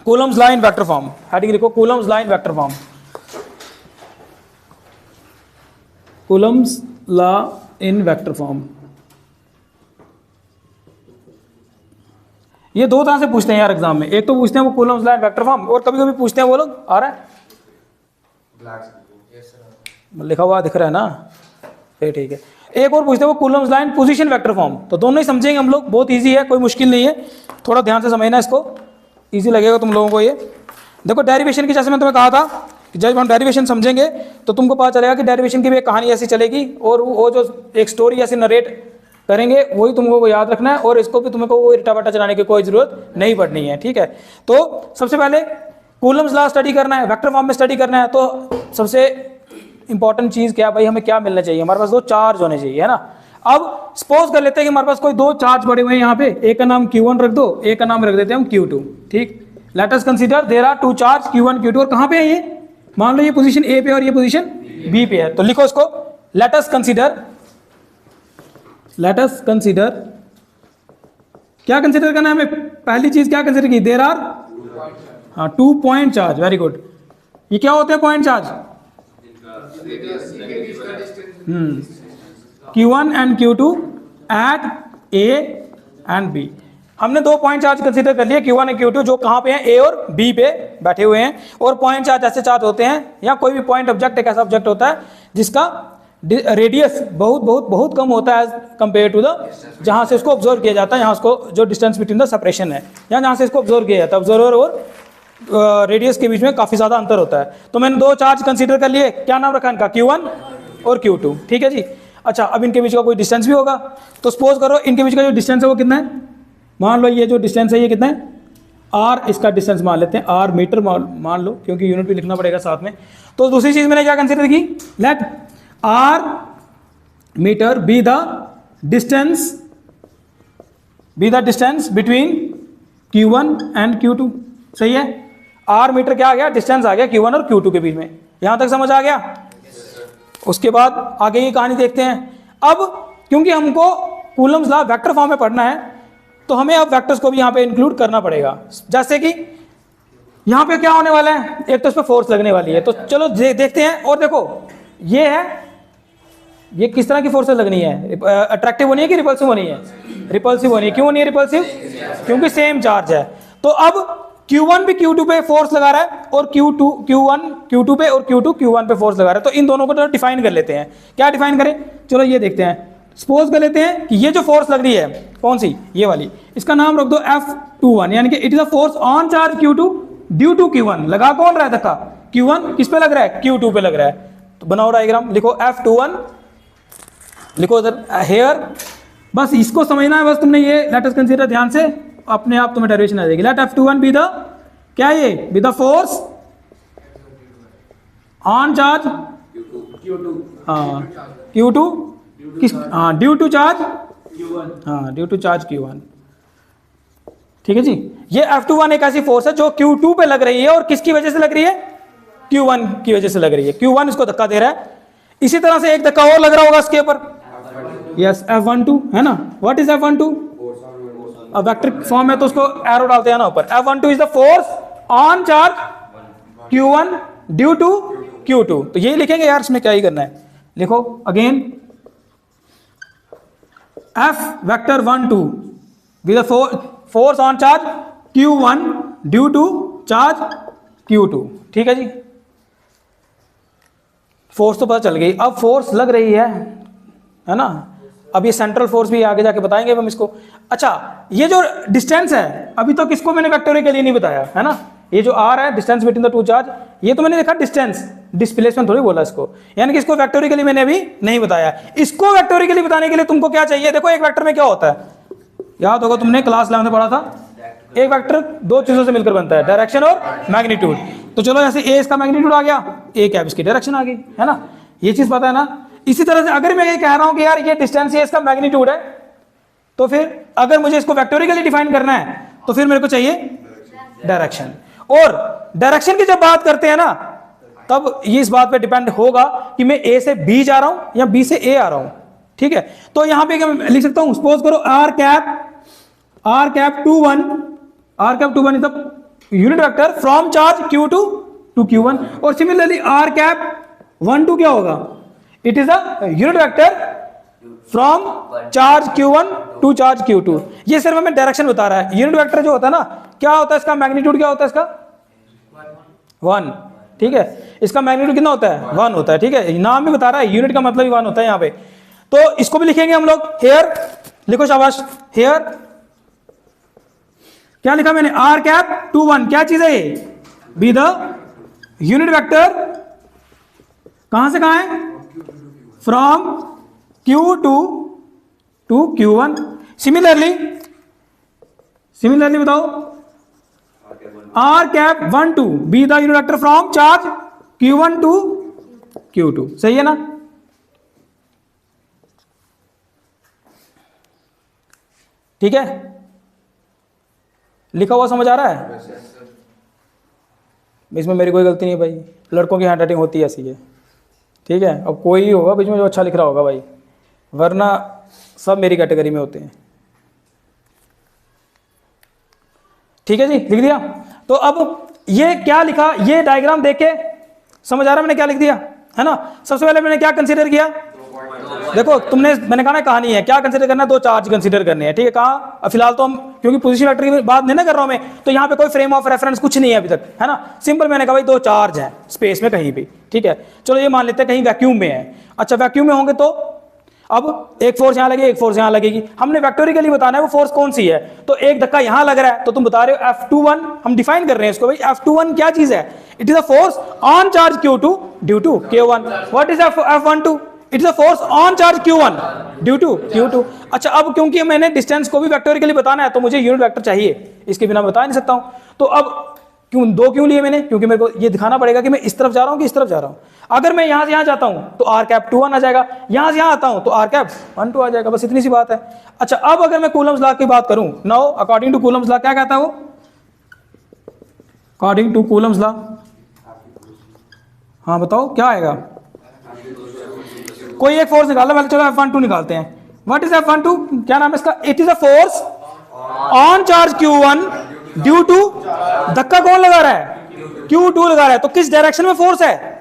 Coulomb's law in vector form, heading लिखो Coulomb's law in vector form, Coulomb's law in vector form. ये दो तरह से पूछते हैं यार एग्जाम में, एक तो पूछते हैं वो Coulomb's law in vector form, और कभी कभी पूछते हैं वो लोग, आ रहा है लिखा हुआ दिख रहा है ना, फिर ठीक है। एक और पूछते हैं वो कूलम्स लॉ इन पोजीशन वेक्टर फॉर्म। तो दोनों ही समझेंगे हम लोग, बहुत इजी है, कोई मुश्किल नहीं है, थोड़ा ध्यान से समझना इसको, इजी लगेगा तुम लोगों को ये। देखो डेरिवेशन की, जैसे मैं तुम्हें कहा था कि जब हम डेरिवेशन समझेंगे तो तुमको पता चलेगा कि डेरिवेशन की भी एक कहानी ऐसी चलेगी, और वो जो एक स्टोरी ऐसी नरेट करेंगे वही तुमको याद रखना है, और इसको भी तुमको वो इटा बटा चलाने की कोई जरूरत नहीं पड़नी है, ठीक है। तो सबसे पहले कूलम्स लॉ स्टडी करना है, वेक्टर फॉर्म में स्टडी करना है, तो सबसे इंपॉर्टेंट चीज क्या भाई, हमें क्या मिलना चाहिए, हमारे पास दो चार्ज होने चाहिए, है ना। अब सपोज कर लेते हैं कि हमारे पास कोई दो चार्ज पड़े हुए हैं यहाँ पे, एक का नाम Q1 रख दो, एक का नाम रख देते हैं हम Q2, ठीक। Let us consider there are two charge Q1 Q2, और कहाँ पे है ये, मान लो ये पोजीशन A पे और ये पोजीशन B पे है, तो लिखो इसको लेट अस कंसीडर, क्या कंसीडर करना है हमें, पहली चीज क्या कंसीडर की, देयर आर, हाँ, 2 पॉइंट चार्ज, वेरी गुड। ये क्या होते हैं point charge, Q1 and Q2 at A and B। हमने दो पॉइंट चार्ज कंसीडर कर लिए, Q1 और Q2, जो कहाँ पे हैं, A और B पे बैठे हुए हैं। और पॉइंट चार्ज ऐसे चार्ज होते हैं, या कोई भी पॉइंट ऑब्जेक्ट एक ऐसा ऑब्जेक्ट होता है जिसका रेडियस बहुत बहुत बहुत कम होता है एज कंपेयर टू द, जहाँ से इसको ऑब्जर्व किया जाता है, यहाँ उसको जो डिस्टेंस बिटवीन द सेपरेशन है, या जहाँ से इसको ऑब्जर्व किया जाता है, ऑब्जर्वर और रेडियस के बीच में काफ़ी ज़्यादा अंतर होता है। तो मैंने दो चार्ज कंसीडर कर लिए, क्या नाम रखा इनका, Q1 और Q2, ठीक है जी। अच्छा, अब इनके बीच का कोई डिस्टेंस भी होगा, तो सपोज करो इनके बीच का जो डिस्टेंस है वो कितना है, मान लो ये जो डिस्टेंस है ये कितना है, R, इसका डिस्टेंस मान लेते हैं, R मीटर मान लो, क्योंकि यूनिट भी लिखना पड़ेगा साथ में। तो दूसरी चीज़ मैंने क्या कंसीडर की, let R metre be the distance between Q1 and Q2, सही है। R मीटर क्या आ गया, डिस्टेंस आ गया Q1 और Q2 के बीच में, यहां तक समझ आ गया। उसके बाद आगे की कहानी देखते हैं। अब क्योंकि हमको कूलम्स लॉ वेक्टर फॉर्म में पढ़ना है, तो हमें अब वेक्टर्स को भी यहाँ पे इंक्लूड करना पड़ेगा। जैसे कि यहाँ पे क्या होने वाला है, एक तो इस पर फोर्स लगने वाली है, तो चलो देखते हैं। और देखो ये है, ये किस तरह की फोर्स लगनी है, अट्रैक्टिव होनी है कि रिपल्सिव होनी है, रिपल्सिव होनी है। क्यों होनी है रिपल्सिव, क्योंकि सेम चार्ज है। तो अब Q1 भी Q2 पे फोर्स लगा रहा है, और Q1 Q2 पे और Q2 Q1 पे फोर्स लगा रहा है। तो इन दोनों को डिफाइन कर लेते हैं। क्या डिफाइन करें, चलो ये देखते हैं। सपोज कर लेते हैं कि ये जो फोर्स लग रही है, कौन सी, ये वाली, इसका नाम रख दो F21, यानी कि it is a force on charge Q2 due to Q1। लगा कौन रहा है धक्का, Q1 किस पे लग रहा है, Q2 पे लग रहा है। तो बनाओ डायग्राम, लिखो F21, लिखो उधर हेयर, बस इसको समझना है, बस तुमने ये लेट अस कंसीडर ध्यान से, अपने आप तुम्हें डेरिवेशन आ जाएगी। लेट F21 बी द, क्या ये, B the force on charge Q2, हाँ Q2 किस, हाँ ड्यू टू चार्ज Q1, हाँ ड्यू टू चार्ज Q1, ठीक है जी। ये F21 एक ऐसी फोर्स है जो Q2 पे लग रही है, और किसकी वजह से लग रही है, Q1 की वजह से लग रही है। Q1 इसको धक्का दे रहा है। इसी तरह से एक धक्का और लग रहा होगा इसके ऊपर, यस F12 है ना। व्हाट इज F12, अब वेक्टर फॉर्म है तो उसको एरो डालते हैं ना ऊपर। F12 is the force on charge Q1 due to Q2। तो यही लिखेंगे यार, इसमें क्या ही करना है, लिखो again F vector 12 with the force on charge Q1 due to charge Q2, ठीक है जी। फोर्स तो पता चल गई, अब फोर्स लग रही है ना। अब ये सेंट्रल फोर्स भी आगे जाके बताएंगे हम इसको। अच्छा, ये जो डिस्टेंस है, अभी तक इसको मैंने वेक्टोरिकली नहीं बताया है ना। ये जो R है, distance between the two charge, ये तो मैंने देखा डिस्टेंस, डिस्प्लेसमेंट थोड़ी बोला इसको, यानी कि इसको वेक्टोरिकली मैंने अभी नहीं बताया। इसको वेक्टोरिकली बताने के लिए तुमको क्या चाहिए, देखो एक वेक्टर में क्या होता है, याद होगा तुमने क्लास 11 में पढ़ा था, एक वेक्टर दो चीजों से मिलकर बनता है, डायरेक्शन और मैग्नीट्यूड। तो चलो जैसे A इसका मैग्नीट्यूड आ गया, A कैप इसकी डायरेक्शन आ गई, है ना, ये चीज पता है ना। इसी तरह से अगर मैं ये कह रहा हूं कि यार ये डिस्टेंस है, इसका मैग्नीट्यूड है, तो फिर अगर मुझे इसको वेक्टोरिकली डिफाइन करना है तो फिर मेरे को चाहिए डायरेक्शन। और डायरेक्शन की जब बात करते हैं ना, तब ये इस बात पे डिपेंड होगा कि मैं A से B जा रहा हूं या B से A आ रहा हूं, ठीक है। तो यहां पे मैं लिख सकता हूं, सपोज करो R cap 21 is the unit vector from charge Q2 to Q1। और सिमिलरली आर कैप 1 2 क्या होगा, it is a unit vector from charge Q1 to charge Q2। ये सिर्फ हमें डायरेक्शन बता रहा है। यूनिट वेक्टर जो होता है ना, क्या होता है इसका मैग्नीट्यूड, क्या होता है इसका 1, ठीक है। इसका मैग्नीट्यूड कितना होता है 1 होता है, ठीक है। नाम भी बता रहा है, यूनिट का मतलब ही 1 होता है यहाँ पे। तो इसको भी लिखेंगे हम लोग हेयर, लिखो शाबाश। हेयर क्या लिखा मैंने, आर कैप 2 1 क्या चीज है ये, बी द यूनिट वेक्टर कहां से कहां है, from Q2 to Q1। Similarly बताओ R cap 1 2 be the unit vector from charge Q1 to Q2। सही है ना। ठीक है, लिखा हुआ समझ आ रहा है। इसमें मेरी कोई गलती नहीं भाई, लड़कों की हैंड राइटिंग होती है ऐसी है, ठीक है। अब कोई ही होगा बीच में जो अच्छा लिख रहा होगा भाई, वरना सब मेरी कैटेगरी में होते हैं। ठीक है जी, लिख दिया। तो अब ये क्या लिखा, ये डायग्राम देख के समझ आ रहा है मैंने क्या लिख दिया, है ना। सबसे पहले मैंने क्या कंसीडर किया, देखो तुमने, मैंने कहा ना कहानी है, क्या कंसीडर करना है, 2 चार्ज कंसीडर करने हैं, ठीक है। कहाँ फिलहाल तो हम, क्योंकि पोजीशन वेक्टर की बात नहीं ना कर रहा हूं मैं, तो यहाँ पे कोई फ्रेम ऑफ रेफरेंस कुछ नहीं है अभी तक, है ना। सिंपल मैंने कहा भाई 2 चार्ज हैं स्पेस में कहीं भी, ठीक है। चलो ये मान लेते हैं कहीं वैक्यूम में है। अच्छा वैक्यूम में होंगे तो अब एक फोर्स यहां लगेगी, एक फोर्स यहां लगेगी। हमने वेक्टोरिकली बताना है वो फोर्स कौन सी है। तो एक धक्का यहां लग रहा है, तो तुम बता रहे हो F21, हम डिफाइन कर रहे हैं इसको भाई। F21 क्या चीज है, it is a force on charge Q2 due to Q1। What is F12, it is a force on charge Q1 due to Q2। अच्छा अब क्योंकि मैंने डिस्टेंस को भी वेक्टोरिकली बताना है, तो मुझे यूनिट वेक्टर चाहिए, इसके बिना बता नहीं सकता हूं। तो अब क्यों लिए मैंने, क्योंकि मेरे को ये दिखाना पड़ेगा कि मैं इस तरफ जा रहा हूं कि इस तरफ जा रहा हूं। अगर मैं यहां से यहां जाता हूं तो आर कैप 2 1 आ जाएगा, यहां से यहां आता हूं तो आर कैप 1 2 आ जाएगा, बस इतनी सी बात है। अच्छा अब अगर मैं कूलम्स लॉ की बात करूं, now according to Coulomb's law क्या कहता है वो, अकॉर्डिंग टू कूलम्स लॉ, हाँ बताओ क्या आएगा। कोई एक फोर्स निकालो, पहले चलो F12 निकालते हैं। व्हाट इज F12, क्या नाम है इसका, it is a force on charge Q1 due to, धक्का कौन लगा रहा है, Q2 लगा रहा है। तो किस डायरेक्शन में फोर्स है,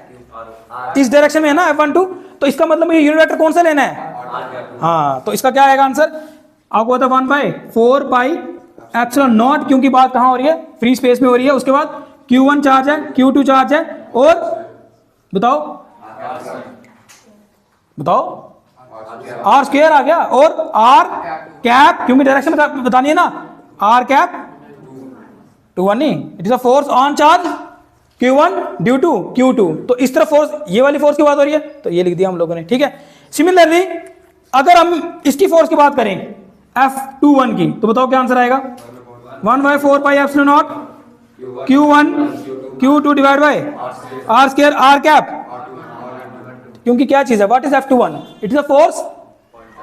इस डायरेक्शन में है ना F12। तो इसका मतलब मुझे यूनिट वेक्टर कौन सा लेना है, हाँ। तो इसका क्या आएगा आंसर, आपको पता 1/4 पाई एप्सिलॉन नॉट, क्योंकि बात कहां हो रही है, फ्री स्पेस में हो रही है। उसके बाद Q1 चार्ज है, Q2 चार्ज है, और बताओ आर स्क्वायर आ गया, और आर कैप, क्योंकि डायरेक्शन बतानी है ना, आर कैप 2 1 नहीं, it is a force on charge Q1 due to Q2। तो इस तरफ फोर्स, ये वाली फोर्स की बात हो रही है, तो ये लिख दिया हम लोगों ने, ठीक है। सिमिलरली अगर हम इसकी फोर्स की बात करें F21 की, तो बताओ क्या आंसर आएगा, 1/4 pi epsilon not Q1 Q2 divide by R square R cap, क्योंकि क्या चीज है, what is F21, it is a force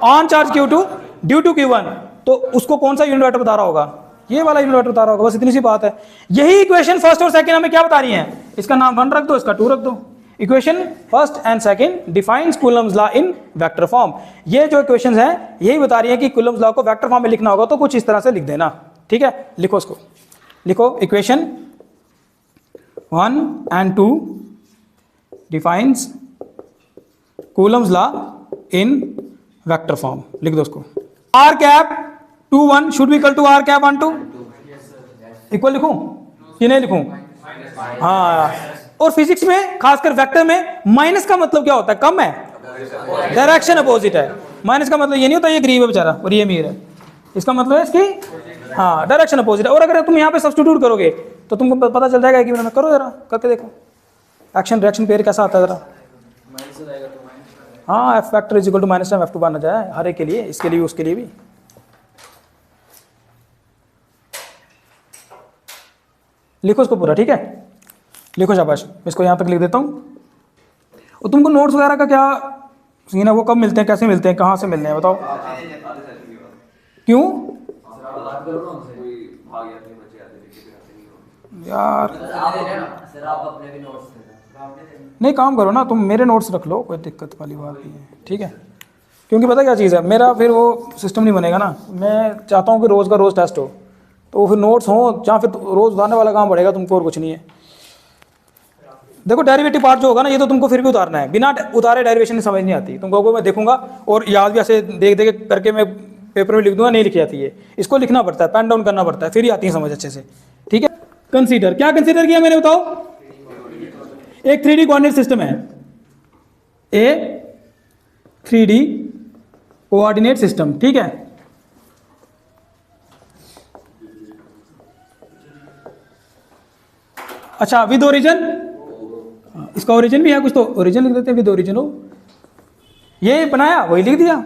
on charge Q2 due to Q1। तो उसको कौन सा यूनिट वेक्टर बता रहा होगा, ये वाला यूनिट वेक्टर बता रहा होगा, बस इतनी सी बात है। यही इक्वेशन फर्स्ट और सेकंड हमें क्या बता रही है, इसका नाम 1 रख दो, इसका 2 रख दो। Equation first and second defines Coulomb's law in vector form. ये जो इक्वेशंस हैं यही बता रही है कि कूलम्स लॉ को वेक्टर फॉर्म में लिखना होगा, तो कुछ इस तरह से लिख देना, ठीक है। लिखो इसको, लिखो equation 1 and 2 defines Coulomb's law in vector form, लिख दो उसको। R cap 2 1 should be equal to R cap 1 2, equal लिखूं कि नहीं लिखूं, हाँ। और फिजिक्स में खासकर वेक्टर में माइनस का मतलब क्या होता है, कम है, डायरेक्शन अपोजिट है। माइनस का मतलब ये नहीं होता ये गरीब है बेचारा और ये अमीर है, इसका मतलब है इसकी, हाँ, डायरेक्शन अपोजिट है। और अगर तुम यहाँ पे सब्स्टिट्यूट करोगे तो तुमको पता चल जाएगा कि मैंने, करो जरा करके देखो, एक्शन रिएक्शन पेयर कैसा आता है जरा, हाँ। F factor is equal to minus F2 बन जाए हर एक के लिए, इसके लिए उसके लिए भी। लिखो इसको पूरा, ठीक है, लिखो शाबाश। इसको यहां तक लिख देता हूं। और तुमको नोट्स वगैरह का क्या सीन है, वो कब मिलते हैं, कैसे मिलते हैं, कहां से मिलने हैं, बताओ। क्यों यार, नहीं काम करो ना तुम, मेरे नोट्स रख लो, कोई दिक्कत वाली बात नहीं है, ठीक है। क्योंकि पता क्या चीज़ है, मेरा फिर वो सिस्टम नहीं बनेगा ना। मैं चाहता हूँ कि रोज़ का रोज़ टेस्ट हो, तो फिर नोट्स हो जहाँ फिर रोज उतारने वाला काम पड़ेगा तुमको, और कुछ नहीं है। देखो डेरिवेटिव पार्ट जो होगा ना, ये तो तुमको फिर भी उतारना है, बिना उतारे डेरिवेशन समझ नहीं आती तुमको। मैं देखूंगा और याद भी ऐसे देख देख करके मैं पेपर में लिख दूंगा, नहीं लिखी जाती है, इसको लिखना पड़ता है, पेन डाउन करना पड़ता है, फिर ही आती है समझ अच्छे से, ठीक है। कंसीडर, क्या कंसीडर किया मैंने बताओ? एक 3D कोऑर्डिनेट सिस्टम है, ए 3D कोऑर्डिनेट सिस्टम, ठीक है। अच्छा विद ओरिजिन, इसका ओरिजिन भी है कुछ, तो ओरिजिन लिख देते हैं, विद ओरिजिन हो, ये बनाया वही लिख दिया।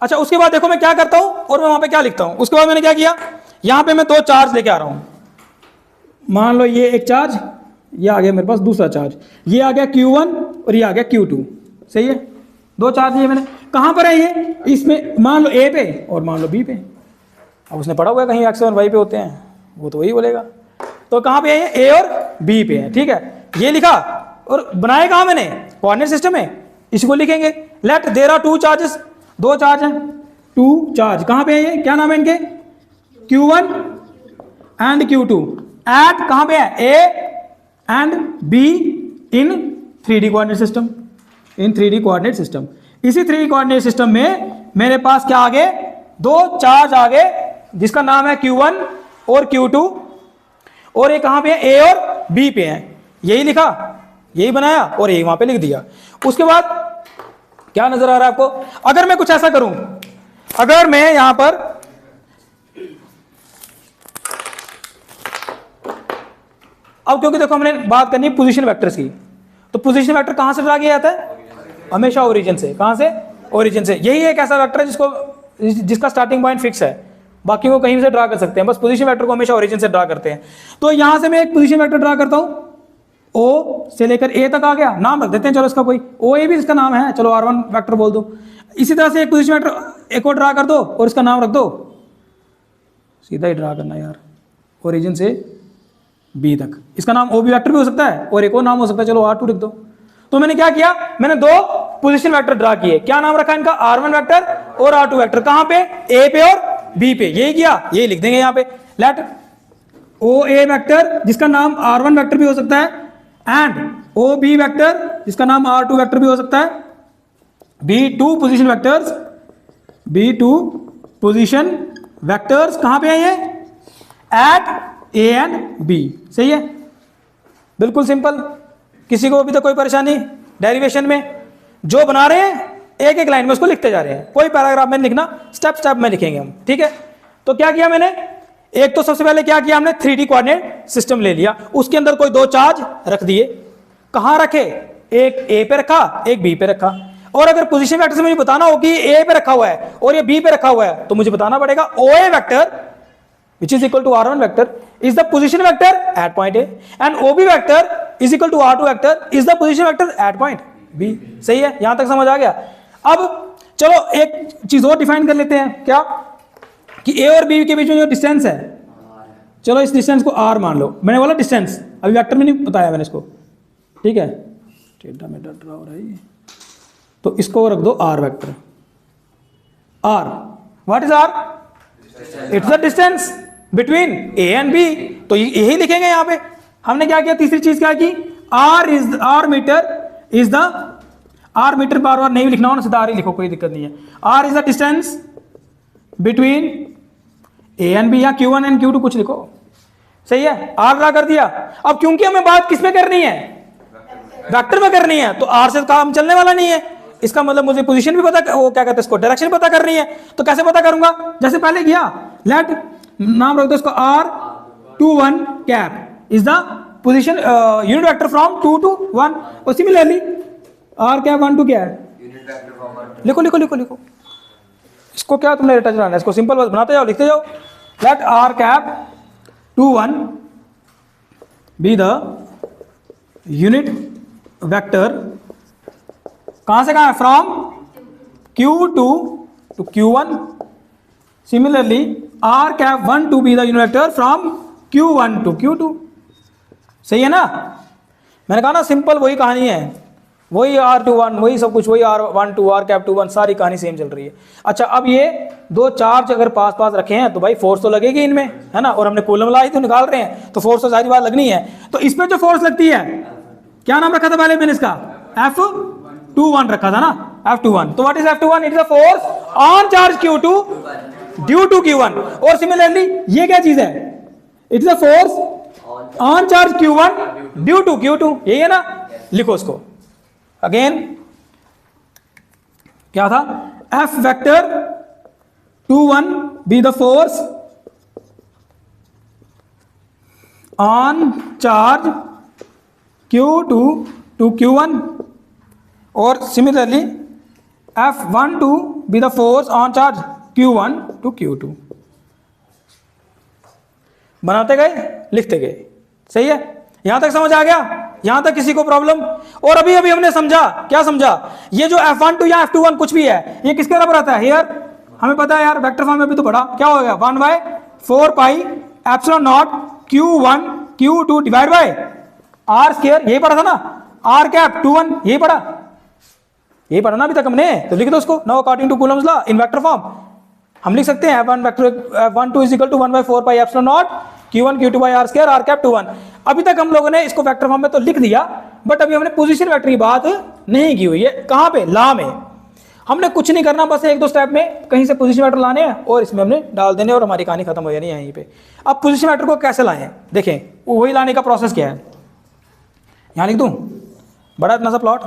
अच्छा उसके बाद देखो मैं क्या करता हूं और मैं वहां पे क्या लिखता हूं। उसके बाद मैंने क्या किया, यहां पे मैं 2 चार्ज लेके आ रहा हूं। मान लो ये एक चार्ज, ये आ गया मेरे पास दूसरा चार्ज, ये आ गया Q1 और ये आ गया Q2, सही है। 2 चार्ज ये मैंने, कहां पर है ये? इसमें मान लो A पे और मान लो B पे। अब उसने पढ़ा हुआ है कहीं X और Y पे होते हैं, वो तो वही बोलेगा। तो कहां पे है ये? A और B पे है, ठीक है। ये लिखा और बनाया कहां मैंने? कोऑर्डिनेट सिस्टम में, इसको लिखेंगे let there are 2 charges, 2 charge हैं, 2 चार्ज कहां पे है ये? क्या नाम है इनके? Q1 एंड Q2 एट कहां पे है? A and B in 3D coordinate system, in 3D coordinate system. इसी 3D कोऑर्डिनेट सिस्टम में मेरे पास क्या आ गए? 2 चार्ज आ गए, जिसका नाम है Q1 और Q2, और ये कहां पे है? A और B पे है। यही लिखा, यही बनाया और यही वहां पे लिख दिया। उसके बाद क्या नजर आ रहा है आपको? अगर मैं कुछ ऐसा करूं, अगर मैं यहां पर अब, क्योंकि देखो हमने बात करनी है पोजीशन वेक्टर्स की, तो पोजीशन वेक्टर कहां से ड्रा किया जाता है? हमेशा ओरिजिन से। कहां से? ओरिजिन से। यही एक ऐसा वेक्टर है जिसका स्टार्टिंग पॉइंट फिक्स है, बाकी वो कहीं से ड्रा कर सकते हैं, बस पोजीशन वेक्टर को हमेशा ओरिजिन से ड्रा करते हैं। तो यहां से मैं एक पोजीशन वेक्टर ड्रा करता हूं, O से लेकर A तक आ गया, नाम रख देते हैं चलो इसका, कोई OA भी इसका नाम है, चलो R1 वेक्टर बोल दो। इसी तरह से एक पोजीशन वेक्टर एक और ड्रा कर दो और इसका नाम रख दो, सीधा ही ड्रा करना यार, ओरिजिन से B तक, इसका नाम OB वेक्टर भी हो सकता है और एक और नाम हो सकता है, चलो R2 लिख दो। तो मैंने क्या किया, मैंने 2 पोजीशन वेक्टर ड्रा किए, क्या नाम रखा इनका? R1 वेक्टर और R2 वेक्टर। कहां पे? A पे और B पे। यही किया, यही लिख देंगे यहां पे, लेट OA वेक्टर जिसका नाम R1 वेक्टर भी हो सकता है एंड OB वेक्टर जिसका नाम R2 वेक्टर भी हो सकता है, B2 position vectors, B2 position vectors कहां पे है ये? एट A एंड B, सही है, बिल्कुल सिंपल। किसी को अभी तक कोई परेशानी डेरिवेशन में? जो बना रहे हैं एक एक लाइन में उसको लिखते जा रहे हैं, कोई पैराग्राफ में लिखना, स्टेप स्टेप में लिखेंगे हम, ठीक है। तो क्या किया मैंने, एक तो सबसे पहले क्या किया हमने, 3D कोऑर्डिनेट सिस्टम ले लिया, उसके अंदर कोई 2 चार्ज रख दिए। कहां रखे? एक A पे रखा, एक B पे रखा। और अगर पोजीशन वेक्टर से मुझे बताना हो कि A पे रखा हुआ है और ये B पे रखा हुआ है, तो मुझे बताना पड़ेगा OA vector which is equal to R1 vector is the position vector at point A and OB vector is equal to R2 vector is the position vector at point B। सही है, यहां तक समझ आ गया। अब चलो एक चीज और डिफाइन कर लेते हैं, क्या कि A और B के बीच में जो डिस्टेंस है, चलो इस डिस्टेंस को R मान लो। मैंने बोला डिस्टेंस, अभी वेक्टर में नहीं बताया मैंने इसको, ठीक है, टेढ़ा मेढ़ा ड्रा हो रहा है ये, तो इसको रख दो R vector. R, what is R? It's the distance between A and B, तो यही लिखेंगे यहां पे। हमने क्या किया, तीसरी चीज क्या की, R मीटर बार बार नहीं लिखना हो ना, सीधा R ही लिखो, कोई दिक्कत नहीं है। R is the distance between A and B, या Q1 एंड Q2 कुछ लिखो, सही है। R ड्रा कर दिया। अब क्योंकि हमें बात किस में करनी है, वेक्टर में करनी है, तो R से काम चलने वाला नहीं है। इसका मतलब मुझे पोजीशन भी पता, वो क्या कहते हैं इसको, डायरेक्शन पता करनी है। तो कैसे पता करूंगा, जैसे पहले किया, लेट नाम रख दो इसको R21 cap is the position unit vector from 2 to 1। और सिमिलरली R कैप 1 2 क्या है, लिखो लिखो लिखो लिखो, इसको क्या तुमने रटा चलाना है, इसको सिंपल बस बनाते जाओ, लिखते जाओ। Let R cap 21 be the unit vector, कहां से कहां है, from Q2 to Q1। Similarly R cap 1 to be the unit vector from Q1 to Q2। सही है ना, मैंने कहा ना सिंपल वही कहानी है, वही R21, वही सब कुछ, वही R12, R∩1, सारी कहानी सेम चल रही है। अच्छा, अब ये दो चार्ज अगर पास पास रखे हैं तो भाई फोर्स तो लगेगी इनमें, है ना, और हमने कूलम लाई तो निकाल रहे हैं, तो फोर्स तो सारी बात लगनी है। तो इसमें जो फोर्स लगती है, क्या नाम रखा था पहले मैंने इसका, F21 रखा था ना, F21। तो what is F21? It is a force on charge Q2 due to Q1। और सिमिलरली ये क्या चीज है, it is a force on charge Q1 due to Q2, यही है ना, लिखो इसको अगेन। क्या था, F vector 21 be the force on charge Q2 to Q1, और similarly F12 be the force on charge Q1 to Q2। बनाते गए, लिखते गए, सही है, यहां तक समझ आ गया, यहां तक किसी को प्रॉब्लम? और अभी अभी हमने समझा, क्या समझा, ये जो F12 या F21 कुछ भी है, ये किसके बराबर आता है हियर, हमें पता है यार, वेक्टर फॉर्म में भी तो पढ़ा, क्या हो गया, 1/4 pi epsilon not Q1 Q2 divide bye R², यही पढ़ा था ना, R∩21, यही पढ़ा ना अभी तक हमने, तो लिख दो उसको। Now according to Coulomb's law in vector form हम लिख सकते हैं F12 is equal to 1/4 pi epsilon not Q1 Q2 by R² R∩21। अभी तक हम लोगों ने इसको वेक्टर फॉर्म में तो लिख दिया, बट अभी हमने पोजीशन वेक्टर की बात नहीं की हुई है। कहां पे, लॉ में। हमने कुछ नहीं करना, बस एक दो स्टेप में कहीं से पोजीशन वेक्टर लाने हैं और इसमें हमने डाल देने, और हमारी कहानी खत्म हो जानी है यहीं पे। अब पोजीशन वेक्टर को कैसे लाएं, देखें, वही लाने का प्रोसेस क्या है, यहां लिख दूं, बड़ा इतना सा प्लॉट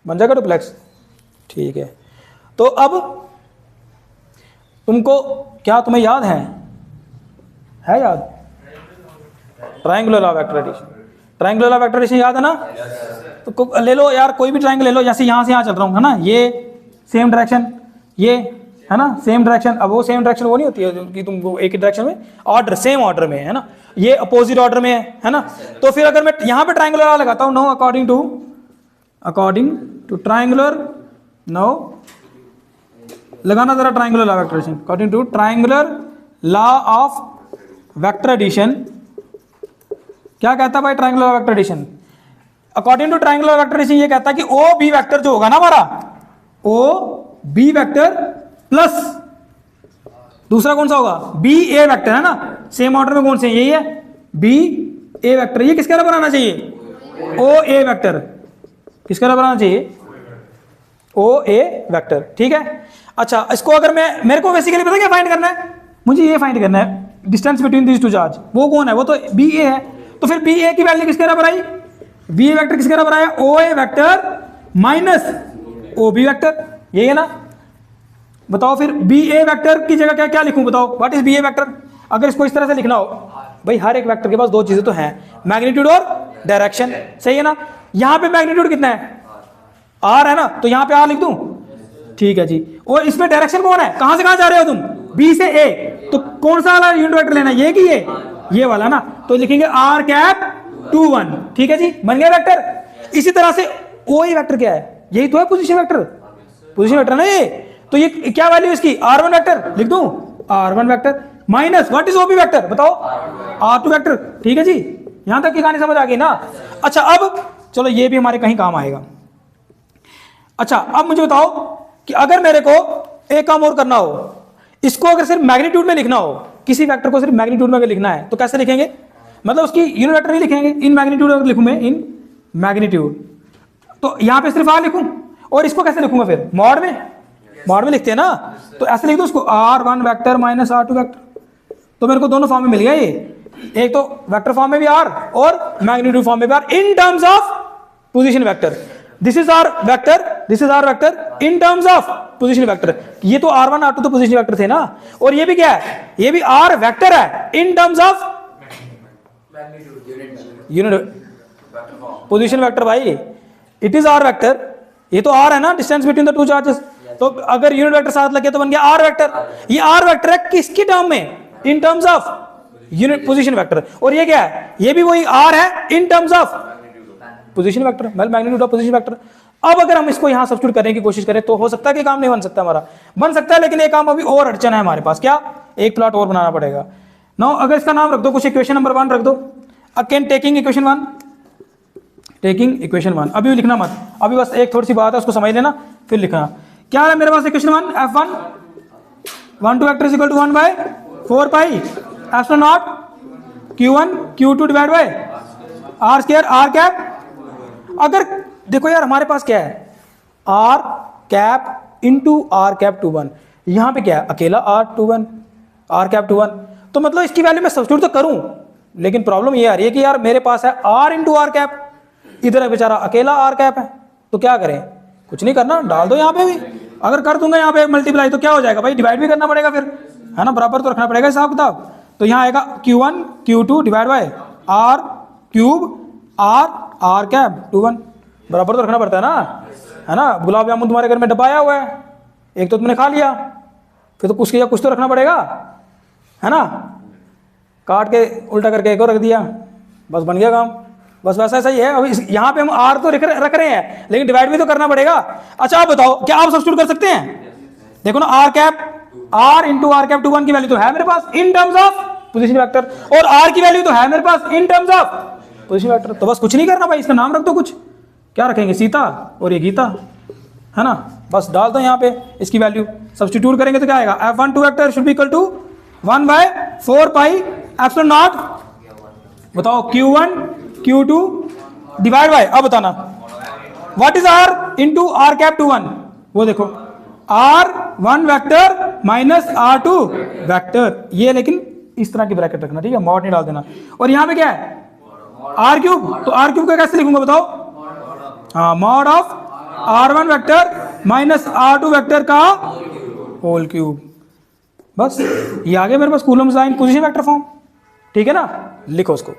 बन जाएगा डुप्लेक्स, ठीक है। तो अब तुमको क्या, तुम्हें याद है याद, triangular law of vector addition, triangular law of vector addition याद है ना? तो ले लो यार, कोई भी ट्रायंगल ले लो, जैसे यहां से यहां चल रहा हूं, है ना, ये सेम डायरेक्शन, ये है ना सेम डायरेक्शन। अब वो सेम डायरेक्शन वो नहीं होती है कि तुमको एक ही डायरेक्शन में ऑर्डर, सेम ऑर्डर में है ना, ये अपोजिट ऑर्डर में है ना। तो फिर अगर मैं यहां पे ट्रायंगुलर लॉ लगाता हूं, no according to triangular, no लगाना जरा triangular law of vector addition, according to triangular law of vector addition. क्या कहता है भाई triangular law of vector addition? According to triangular law of vector addition ये कहता है कि ओ बी वेक्टर जो होगा ना हमारा, ओ बी वेक्टर प्लस दूसरा कौन सा होगा, बी ए वेक्टर, है ना, सेम ऑर्डर में कौन से, यही है बी ए वेक्टर, ये किसके बराबर आना चाहिए, ओ ए वेक्टर, किसके बराबर आना चाहिए, ओ ए वेक्टर, ठीक है। अच्छा, इसको अगर मेरे को बेसिकली पता क्या फाइंड करना है, मुझे ये फाइंड करना है distance between these two charge, वो कौन है, वो तो बी ए है। तो फिर बी ए की वैल्यू किसके बराबर आई, बी ए वेक्टर किसके बराबर आया, O A vector minus O B vector, यही है ना। बताओ फिर बी ए वेक्टर की जगह क्या क्या लिखूं, बताओ what is B A vector. अगर इसको इस तरह से लिखना हो, भाई हर एक वेक्टर के पास दो चीजें तो हैं, मैग्नीट्यूड और डायरेक्शन, सही है ना। यहां पे मैग्नीट्यूड कितना है, आर है ना, तो यहां पे आर लिख दूं, ठीक है जी। और इसमें डायरेक्शन कौन है, कहां से कहां जा रहे हो तुम, बी से ए, तो कौन सा वाला यूनिट वेक्टर लेना है, ये कि ये वाला ना, तो लिखेंगे R∩21, ठीक है जी, बन गया वेक्टर। इसी तरह से ओ ए वेक्टर क्या है, यही तो है पोजीशन वेक्टर, पोजीशन वेक्टर ना ये, तो ये क्या वैल्यू इसकी, R1 वेक्टर लिख दूं, R1 vector minus what is OB vector, बताओ R2 वेक्टर, ठीक है जी। यहां तक की कहानी समझ आ गई ना। अच्छा, अब चलो ये भी हमारे कहीं काम आएगा। अच्छा, अब मुझे बताओ कि अगर मेरे को एक काम और करना हो, इसको अगर सिर्फ मैग्नीट्यूड में लिखना हो, किसी वेक्टर को सिर्फ मैग्नीट्यूड में अगर लिखना है तो कैसे लिखेंगे, मतलब उसकी यूनिट वेक्टर नहीं लिखेंगे, इन मैग्नीट्यूड अगर लिखूं मैं, इन मैग्नीट्यूड, तो यहां पे सिर्फ आर लिखूं, और इसको कैसे लिखूंगा फिर, मॉड में लिखते हैं ना, तो ऐसे लिख दो उसको R1 vector minus R2 vector, तो मेरे को दोनों फॉर्म में मिल गया ये, एक तो वेक्टर फॉर्म में भी R और मैग्नीट्यूड फॉर्म में भी R in terms of position vector. This is R vector, this is R vector in terms of position vector. ये तो R1 R2 तो पोजीशन वेक्टर थे ना, और ये भी क्या है, ये भी R वेक्टर है इन terms of unit position vector. भाई इट इज R वेक्टर, ये तो R है ना, distance between the two charges, तो अगर यूनिट वेक्टर साथ लगे तो बन गया R वेक्टर। ये R वेक्टर है किसकी टर्म में, इन terms of unit position vector, और ये क्या है, ये भी वही R है इन terms of position vector, magnitude of position vector. अब अगर हम इसको यहां सब्स्टिट्यूट करने की कोशिश करें तो हो सकता है कि काम नहीं बन सकता, हमारा बन सकता है, लेकिन एक काम अभी और अड़चन है हमारे पास, क्या, एक प्लॉट और बनाना पड़ेगा। नाउ अगर इसका नाम रख दो कुछ, इक्वेशन नंबर 1 रख दो, again taking equation 1, taking equation 1। अभी भी लिखना मत, अभी बस एक थोड़ी सी बात है उसको समझ लेना फिर लिखना। क्या है मेरे पास equation 1, F1 1 2 vector is equal to 1 by 4 pi epsilon not Q1 Q2 divide by R square R cap. अगर देखो यार हमारे पास क्या है R cap into R cap 21, यहाँ पे क्या है अकेला R21 R कैप 21, तो मतलब इसकी वैल्यू मैं सब्स्टिट्यूट तो करूं, लेकिन प्रॉब्लम ये आ रही है कि यार मेरे पास है R इंटू R कैप, इधर बेचारा अकेला R कैप है, तो क्या करें, कुछ नहीं करना, डाल दो यहाँ पे भी। अगर कर दूंगा यहाँ पे मल्टीप्लाई तो क्या हो जाएगा भाई, डिवाइड भी करना पड़ेगा फिर, है ना, बराबर तो रखना पड़ेगा हिसाब किताब। तो यहाँ आएगा Q1 Q2 divide by R cube R R cap 21, बराबर तो रखना पड़ता है ना। गुलाब जामुन तुम्हारे घर में डब्बा आया हुआ है, एक तो तुमने खा लिया, फिर तो कुछ तो रखना पड़ेगा, है ना, काट के उल्टा करके एक और रख दिया, बस बन गया काम। बस वैसा ऐसा ही है। अब यहाँ पे हम R तो रख रहे हैं, लेकिन डिवाइड भी तो करना पड़ेगा। अच्छा आप बताओ क्या आप सब्स्टिट्यूट कर सकते हैं? देखो ना R cap R into R cap 21 की वैल्यू तो है मेरे पास in terms of position vector, और R की वैल्यू तो है मेरे पास in terms of position vector. तो बस कुछ नहीं करना भाई, इसका नाम रख दो कुछ, क्या रखेंगे, सीता और ये गीता, है ना, बस डाल दो यहाँ पे इसकी वैल्यू, सब्स्टिट्यूट करेंगे तो क्या आएगा, F12 vector should be equal to 1 by 4 pi epsilon naught, बताओ Q1 Q2 डिवाइड बाय, अब बताना what is R into R cap 21, वो देखो R1 vector minus R2 vector, ये लेकिन इस तरह की ब्रैकेट रखना, ठीक है, मॉड नहीं डाल देना। और यहाँ पे क्या है R क्यूब, तो R क्यूब का कैसे लिखूंगा बताओ, हाँ, mod of R1 vector minus R2 vector का होल क्यूब, बस ये आ गया मेरे पास कूलम्ब साइन पोजीशन वेक्टर फॉर्म, ठीक है ना, लिखो उसको।